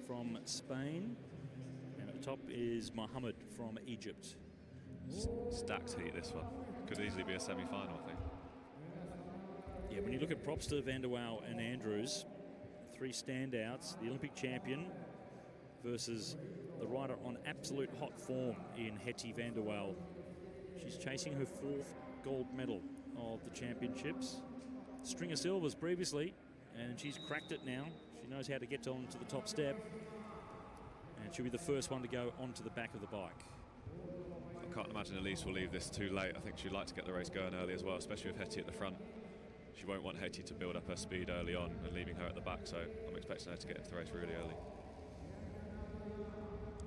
from Spain. And at the top is Mohammed from Egypt. Stacked heat, this one. Could easily be a semi-final, I think. Yeah, when you look at Propster, Van der Waal and Andrews, three standouts, the Olympic champion versus the rider on absolute hot form in Hetty Van der Waal. She's chasing her 4th gold medal of the championships. String of silvers previously, and she's cracked it now. She knows how to get on to the top step, and she'll be the first one to go onto the back of the bike. I can't imagine Elise will leave this too late. I think she'd like to get the race going early as well, especially with Hetty at the front. She won't want Hetty to build up her speed early on and leaving her at the back, so I'm expecting her to get into the race really early.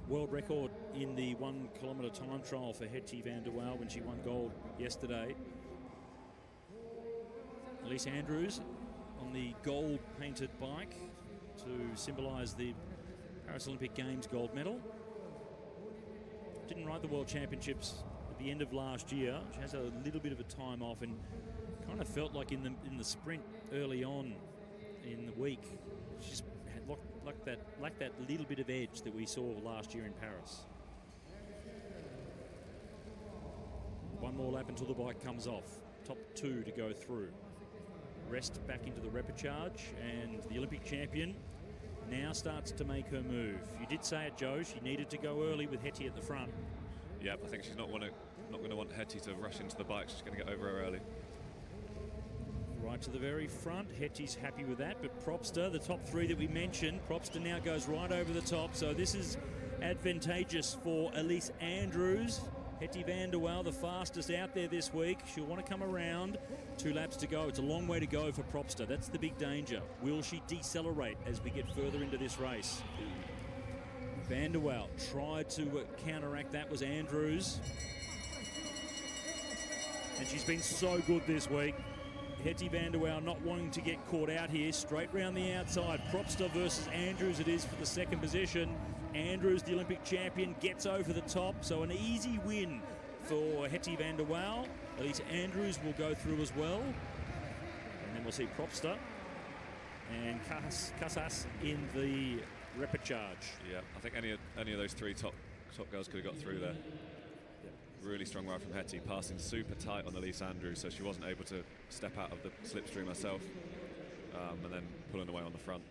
World record in the 1 kilometre time trial for Hetty Van der Waal when she won gold yesterday. Elise Andrews on the gold painted bike to symbolise the Paris Olympic Games gold medal. Didn't ride the World Championships at the end of last year. She has a little bit of a time off and kind of felt like in the sprint early on in the week, she's had like that little bit of edge that we saw last year in Paris. One more lap until the bike comes off. Top 2 to go through. Rest back into the repechage, and the Olympic champion now starts to make her move. You did say it, Joe, she needed to go early with Hetty at the front. Yeah, I think she's not going to want Hetty to rush into the bike. She's going to get over her early. Right to the very front. Hetty's happy with that, but Propster, the top 3 that we mentioned, Propster now goes right over the top, so this is advantageous for Elise Andrews. Hetty Van der Waal, the fastest out there this week. She'll want to come around. 2 laps to go. It's a long way to go for Propster. That's the big danger. Will she decelerate as we get further into this race? Van der Waal tried to counteract that, was Andrews. And she's been so good this week. Hetty Van der Waal not wanting to get caught out here. Straight round the outside. Propster versus Andrews it is for the 2nd position. Andrews, the Olympic champion, gets over the top. So an easy win for Hetty Van der Waal. Elise Andrews will go through as well. And then we'll see Propster and Casas in the repechage. Yeah, I think any of those 3 top girls could have got through there. Really strong ride from Hetty, passing super tight on Elise Andrews, so she wasn't able to step out of the slipstream herself, and then pulling away on the front,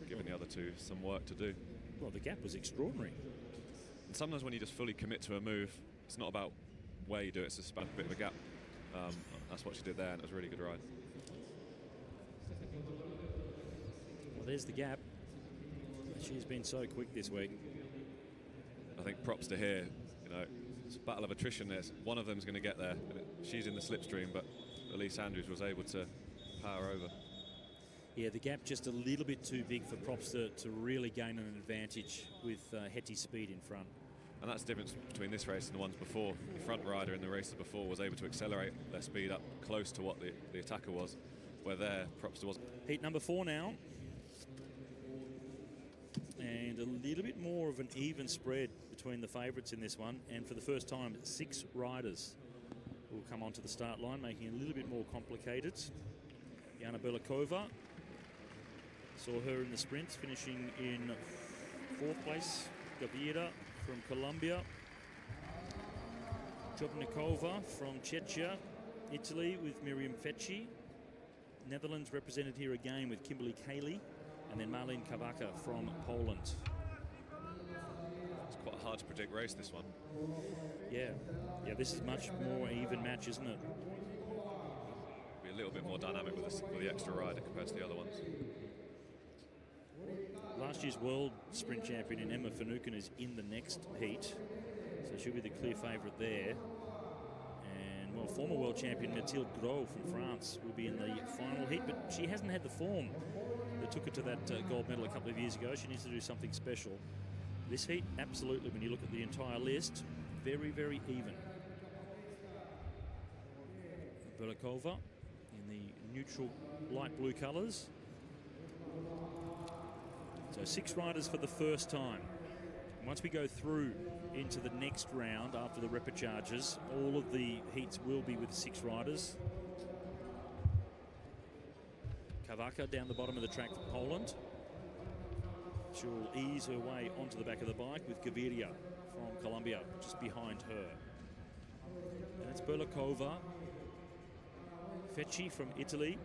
giving the other 2 some work to do. Well, the gap was extraordinary. And sometimes when you just fully commit to a move, it's not about where you do it, it's just about a bit of a gap. That's what she did there, and it was a really good ride. Well, there's the gap. She's been so quick this week. I think props to here, it's a battle of attrition there. One of them's going to get there. She's in the slipstream, but Elise Andrews was able to power over. Yeah, the gap just a little bit too big for Propster to really gain an advantage with Hetty's speed in front. And that's the difference between this race and the ones before. The front rider in the races before was able to accelerate their speed up close to what the attacker was, where there, Propster wasn't. Heat number 4 now. And a little bit more of an even spread between the favourites in this one. And for the first time, 6 riders will come onto the start line, making it a little bit more complicated. Jana Belikova, saw her in the sprints, finishing in 4th place. Gaviera from Colombia. Jobnikova from Czechia, Italy with Miriam Fecci. Netherlands represented here again with Kimberly Cayley. And then Marlene Kavaka from Poland. It's quite a hard to predict race, this one. Yeah, this is much more even match, isn't it? Be a little bit more dynamic with the extra rider compared to the other ones. Last year's world sprint champion in Emma Finucane is in the next heat, so she'll be the clear favourite there. And, well, former world champion Mathilde Gros from France will be in the final heat, but she hasn't had the form that took her to that gold medal a couple of years ago. She needs to do something special. This heat, absolutely, when you look at the entire list, very, very even. Belikova in the neutral light blue colours. So 6 riders for the first time. Once we go through into the next round after the repechages, all of the heats will be with 6 riders. Kavaka down the bottom of the track for Poland. She'll ease her way onto the back of the bike with Gaviria from Colombia just behind her. And it's Berlikova, Fecci from Italy,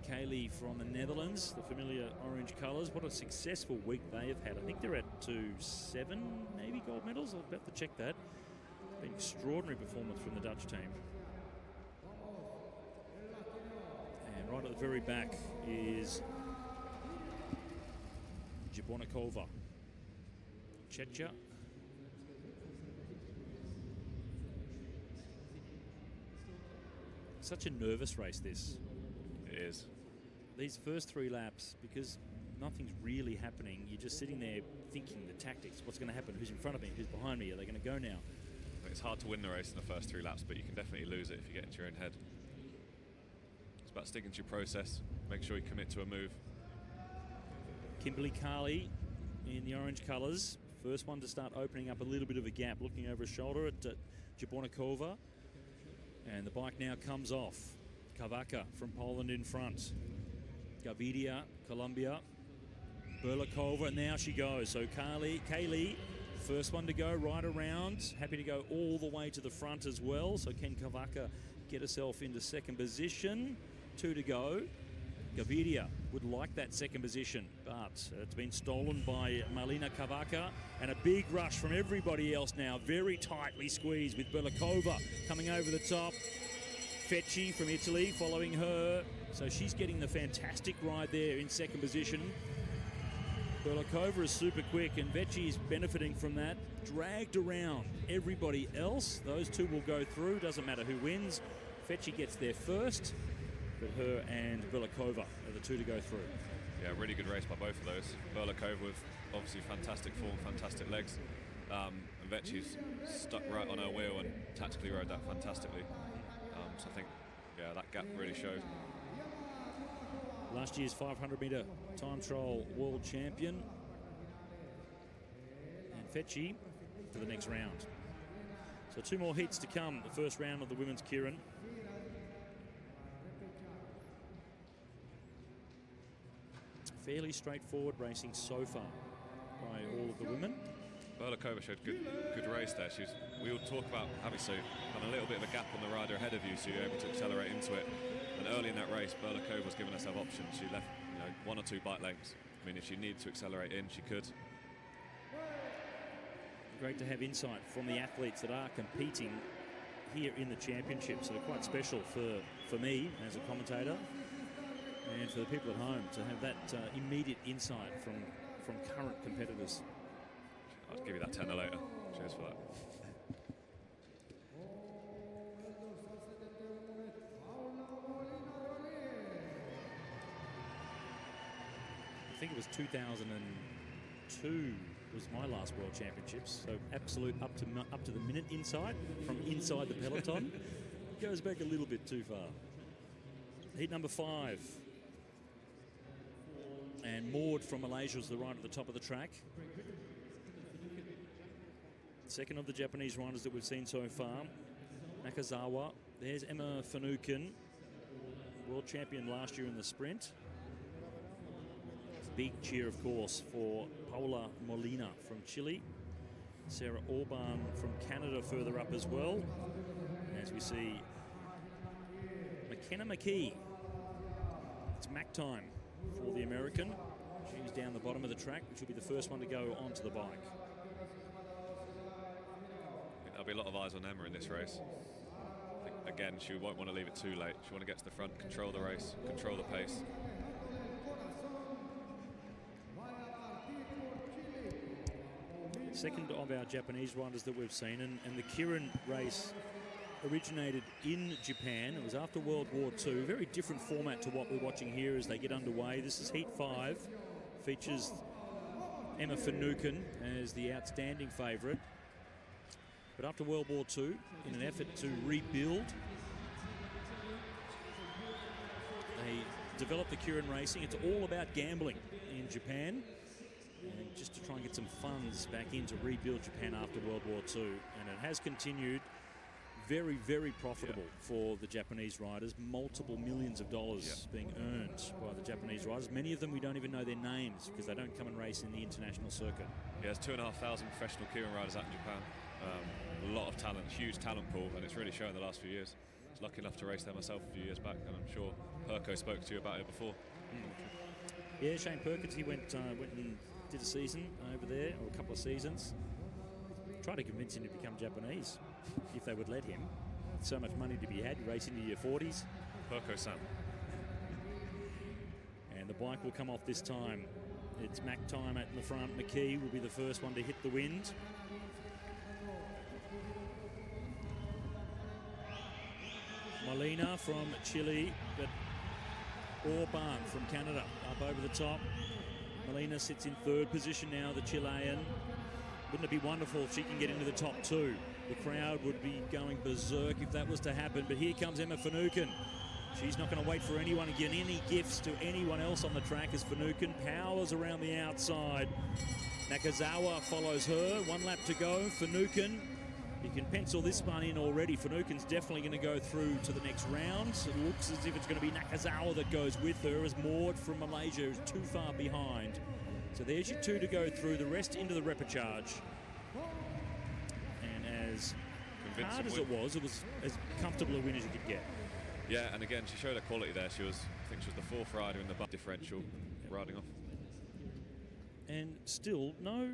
Keirin from the Netherlands, the familiar orange colours. What a successful week they have had. I think they're at to 7 maybe gold medals. I'll have to check that. Been extraordinary performance from the Dutch team. And right at the very back is Jabonikova, Checha. Such a nervous race, this. It is. These first 3 laps, because nothing's really happening, you're just sitting there thinking the tactics. What's going to happen? Who's in front of me? Who's behind me? Are they going to go now? It's hard to win the race in the first 3 laps, but you can definitely lose it if you get into your own head. It's about sticking to your process, make sure you commit to a move. Kimberly Carley in the orange colours. First one to start opening up a little bit of a gap, looking over her shoulder at Jabonikova. And the bike now comes off. Kavaka from Poland in front. Gaviria, Colombia. Berlikova, and now she goes. So Keirin, first one to go right around. Happy to go all the way to the front as well. So can Kavaka get herself into second position? 2 to go. Gaviria would like that second position, but it's been stolen by Marlena Kavaka, and a big rush from everybody else now, very tightly squeezed with Berlikova coming over the top. Fecci from Italy following her, so she's getting the fantastic ride there in second position. Berlikova is super quick, and Fecci is benefiting from that. Dragged around everybody else. Those 2 will go through, doesn't matter who wins. Fecci gets there first, but her and Berlikova are the 2 to go through. Yeah, really good race by both of those. Berlikova with obviously fantastic form, fantastic legs. And Vecchi's stuck right on her wheel and tactically rode that fantastically. So I think, yeah, that gap really showed. Last year's 500-metre time trial world champion. And Fecci to the next round. So 2 more heats to come, the first round of the women's Keirin. Fairly straightforward racing so far by all of the women. Berlikova showed good race there. We all talk about having a little bit of a gap on the rider ahead of you, so you're able to accelerate into it. And early in that race, Berlikova was giving herself options. She left 1 or 2 bike lengths. I mean, if she needed to accelerate in, she could. Great to have insight from the athletes that are competing here in the championships. So they're quite special for me as a commentator, and for the people at home to have that immediate insight from current competitors. I'll give you that tenner later. Cheers for that. I think it was 2002 was my last World Championships. So absolute up to the minute insight from inside the peloton. Goes back a little bit too far. Heat number 5. And Maud from Malaysia was the rider at the top of the track. Second of the Japanese riders that we've seen so far. Nakazawa. There's Emma Finucane, world champion last year in the sprint. Big cheer, of course, for Paula Molina from Chile. Sarah Orban from Canada further up as well. As we see McKenna McKee. It's Mac time for the American. She's down the bottom of the track, which will be the first one to go onto the bike. There'll be a lot of eyes on Emma in this race. I think, again, she won't want to leave it too late. She want to get to the front, control the race, control the pace. Second of our Japanese riders that we've seen, and the Keirin race originated in Japan. It was after World War II. Very different format to what we're watching here as they get underway. This is Heat 5. Features Emma Finucane as the outstanding favourite. But after World War II, in an effort to rebuild, they developed the Keirin racing. It's all about gambling in Japan, and just to try and get some funds back in to rebuild Japan after World War II. And it has continued very, very profitable for the Japanese riders. Multiple millions of dollars being earned by the Japanese riders. Many of them we don't even know their names because they don't come and race in the international circuit. Yeah, there's 2,500 professional Keirin riders out in Japan. A lot of talent, huge talent pool, and it's really shown the last few years. I was lucky enough to race there myself a few years back, and I'm sure Herco spoke to you about it before. Yeah, Shane Perkins, he went and did a season over there, or a couple of seasons. Tried to convince him to become Japanese, if they would let him. So much money to be had, racing into your 40s. Herco-san. And the bike will come off this time. It's Mac time at the front. McKee will be the first one to hit the wind. Molina from Chile, but Orban from Canada up over the top. Molina sits in third position now, the Chilean. Wouldn't it be wonderful if she can get into the top two? The crowd would be going berserk if that was to happen, but here comes Emma Finucane. She's not going to wait for anyone to give any gifts to anyone else on the track as Finucane powers around the outside. Nakazawa follows her, 1 lap to go. Finucane, you can pencil this one in already. Finucane's definitely going to go through to the next round. It looks as if it's going to be Nakazawa that goes with her, as Maud from Malaysia is too far behind. So there's your 2 to go through, the rest into the repechage. And as hard as it was as comfortable a win as you could get. Yeah, and again, she showed her quality there. I think she was the 4th rider in the differential riding off. And still, no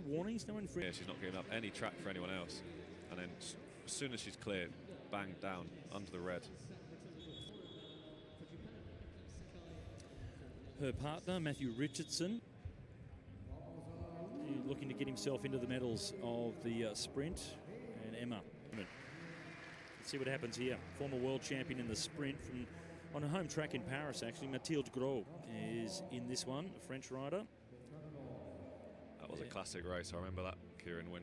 warnings, no infringement. Yeah, she's not giving up any track for anyone else. And then as soon as she's cleared, bang, down, under the red. Her partner, Matthew Richardson, looking to get himself into the medals of the sprint, and Emma. Let's see what happens here. Former world champion in the sprint from on a home track in Paris, actually. Mathilde Gros is in this one, a French rider. That was a classic race. I remember that Keirin win.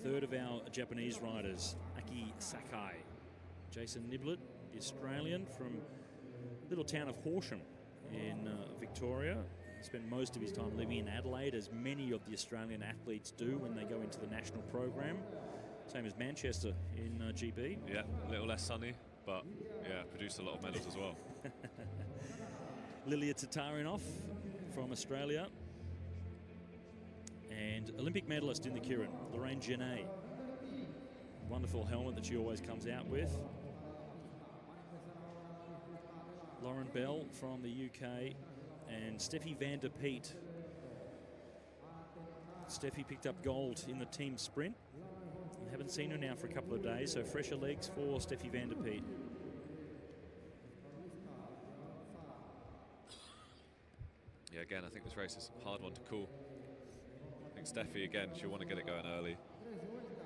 Third of our Japanese riders, Aki Sakai. Jason Niblett, the Australian from little town of Horsham in Victoria. He spent most of his time living in Adelaide, as many of the Australian athletes do when they go into the national program. Same as Manchester in GB. Yeah, a little less sunny, but yeah, produced a lot of medals as well. Lilia Tatarinov from Australia. And Olympic medalist in the Keirin, Lorraine Genet. Wonderful helmet that she always comes out with. Lauren Bell from the UK, and Steffi van der Peet. Steffi picked up gold in the team sprint. We haven't seen her now for a couple of days, so fresher legs for Steffi van der Peet. Yeah, again, I think this race is a hard one to call. I think Steffi, again, she'll want to get it going early.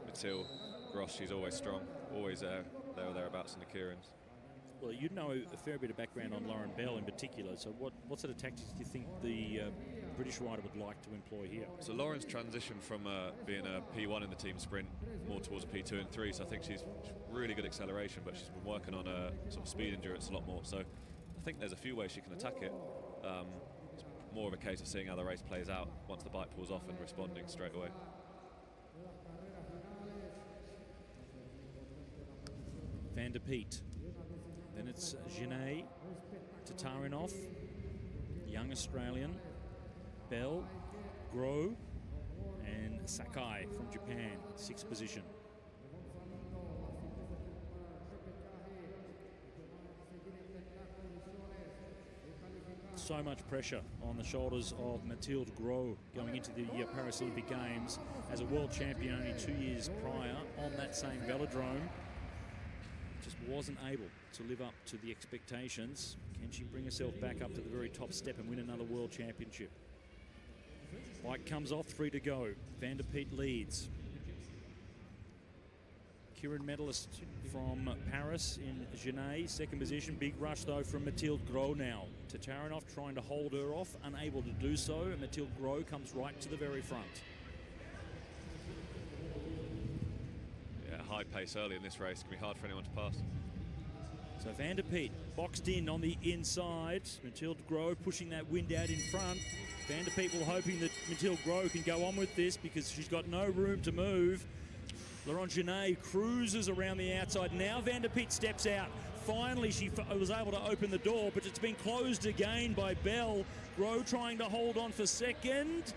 Mathilde Gross, she's always strong, always there or thereabouts in the Keirins. Well, you know a fair bit of background on Lauren Bell in particular, so what sort of tactics do you think the British rider would like to employ here? So Lauren's transition from being a P1 in the team sprint more towards a P2 and 3, so I think she's really good acceleration, but she's been working on sort of speed endurance a lot more. So I think there's a few ways she can attack it. It's more of a case of seeing how the race plays out once the bike pulls off and responding straight away. Van der Peet. Then it's Genet, Tatarinov, young Australian, Bell, Gros, and Sakai from Japan, 6th position. So much pressure on the shoulders of Mathilde Gros going into the Paris Olympic Games as a world champion only 2 years prior on that same velodrome. Just wasn't able to live up to the expectations. Can she bring herself back up to the very top step and win another world championship? Bike comes off, 3 to go. Van der Peet leads. Keirin medalist from Paris in Genet, 2nd position. Big rush though from Mathilde Gros now. Tatarinov trying to hold her off, unable to do so, and Mathilde Gros comes right to the very front. High pace early in this race, can be hard for anyone to pass. So Van der Peet boxed in on the inside. Mathilde Gros pushing that wind out in front. Van der Peet will hoping that Mathilde Gros can go on with this because she's got no room to move. Laurent Genet cruises around the outside. Now Van der Piet steps out. Finally, she was able to open the door, but it's been closed again by Bell. Rowe trying to hold on for second.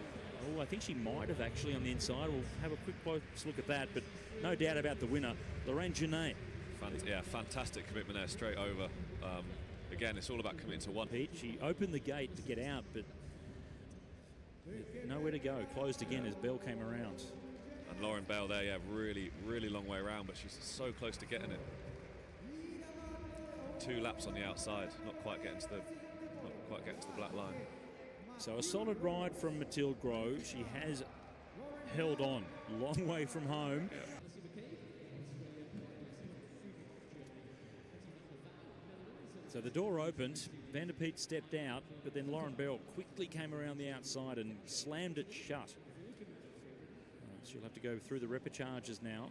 Oh, I think she might have actually on the inside. We'll have a quick close look at that, but no doubt about the winner, Laurent Genet. Yeah, fantastic commitment there, straight over. Again, it's all about committing to one. She opened the gate to get out, but nowhere to go. Closed again as Bell came around. And Lauren Bell there, yeah, really, really long way around, but she's so close to getting it. 2 laps on the outside, not quite getting to the black line. So a solid ride from Mathilde Gros. She has held on, long way from home. Yeah. So the door opened, Van der Piet stepped out, but then Lauren Bell quickly came around the outside and slammed it shut. She'll have to go through the repecharges now.